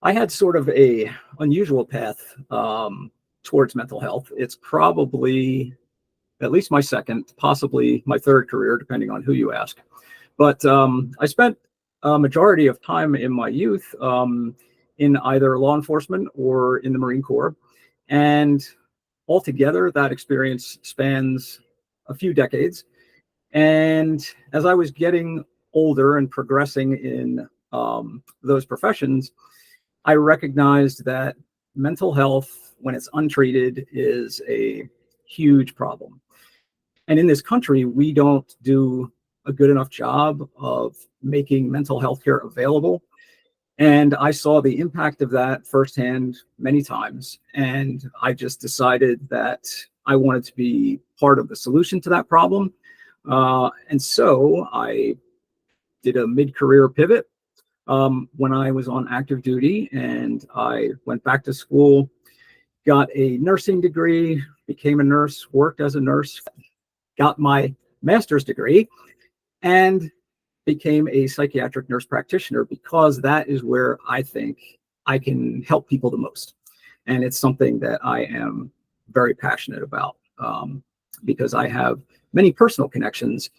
I had sort of a unusual path towards mental health. It's probably at least my second, possibly my third career, depending on who you ask. But I spent a majority of time in my youth in either law enforcement or in the Marine Corps. And altogether, that experience spans a few decades. And as I was getting older and progressing in those professions, I recognized that mental health, when it's untreated, is a huge problem. And in this country, we don't do a good enough job of making mental health care available. And I saw the impact of that firsthand many times. And I just decided that I wanted to be part of the solution to that problem. And so I did a mid-career pivot when I was on active duty, and I went back to school, got a nursing degree, became a nurse, worked as a nurse, got my master's degree, and became a psychiatric nurse practitioner, because that is where I think I can help people the most. And it's something that I am very passionate about because I have many personal connections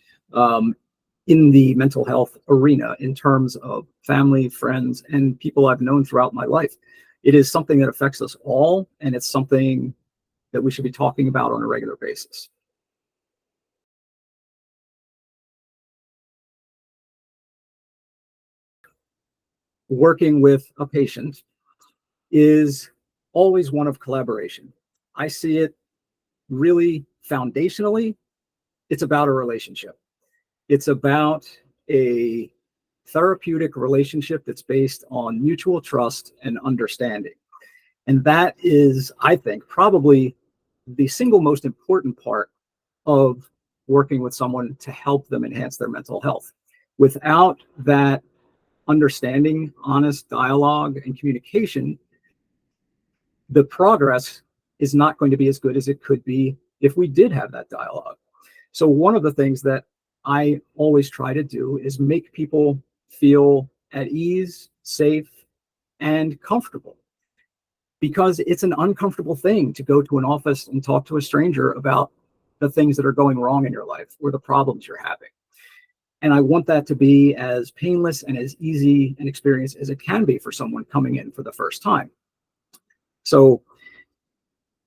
in the mental health arena in terms of family, friends, and people I've known throughout my life. It is something that affects us all, and it's something that we should be talking about on a regular basis. Working with a patient is always one of collaboration. I see it really foundationally. It's about a relationship. It's about a therapeutic relationship that's based on mutual trust and understanding. And that is, I think, probably the single most important part of working with someone to help them enhance their mental health. Without that understanding, honest dialogue, and communication, the progress is not going to be as good as it could be if we did have that dialogue. So one of the things that I always try to do is make people feel at ease, safe, and comfortable, because it's an uncomfortable thing to go to an office and talk to a stranger about the things that are going wrong in your life or the problems you're having. And I want that to be as painless and as easy an experience as it can be for someone coming in for the first time. So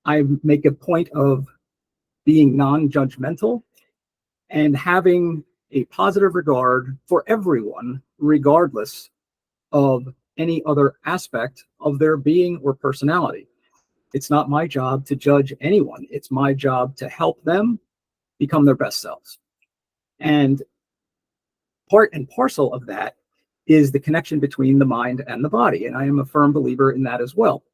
I make a point of being non-judgmental and having a positive regard for everyone, regardless of any other aspect of their being or personality. It's not my job to judge anyone. It's my job to help them become their best selves. And part and parcel of that is the connection between the mind and the body. And I am a firm believer in that as well.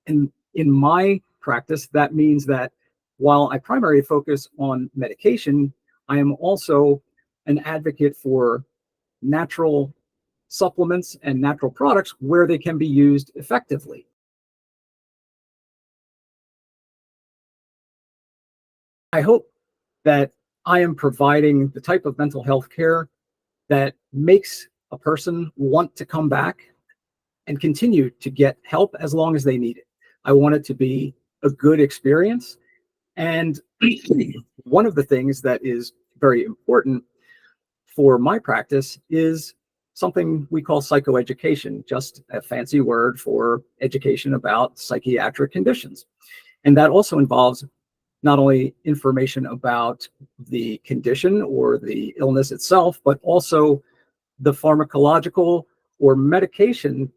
And in my practice, that means that while I primarily focus on medication, I am also an advocate for natural supplements and natural products where they can be used effectively. I hope that I am providing the type of mental health care that makes a person want to come back and continue to get help as long as they need it. I want it to be a good experience. And one of the things that is very important for my practice is something we call psychoeducation, just a fancy word for education about psychiatric conditions. And that also involves not only information about the condition or the illness itself, but also the pharmacological or medication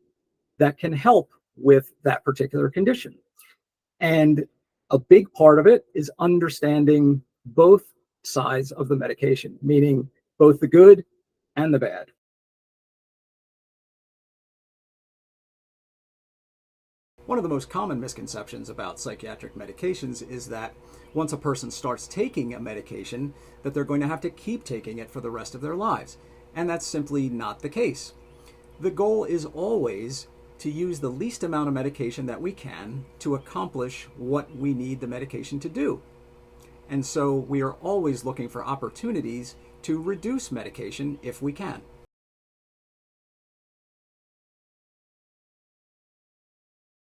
that can help with that particular condition. And a big part of it is understanding both sides of the medication, meaning both the good and the bad. One of the most common misconceptions about psychiatric medications is that once a person starts taking a medication, that they're going to have to keep taking it for the rest of their lives. And that's simply not the case. The goal is always to use the least amount of medication that we can to accomplish what we need the medication to do. And so we are always looking for opportunities to reduce medication if we can.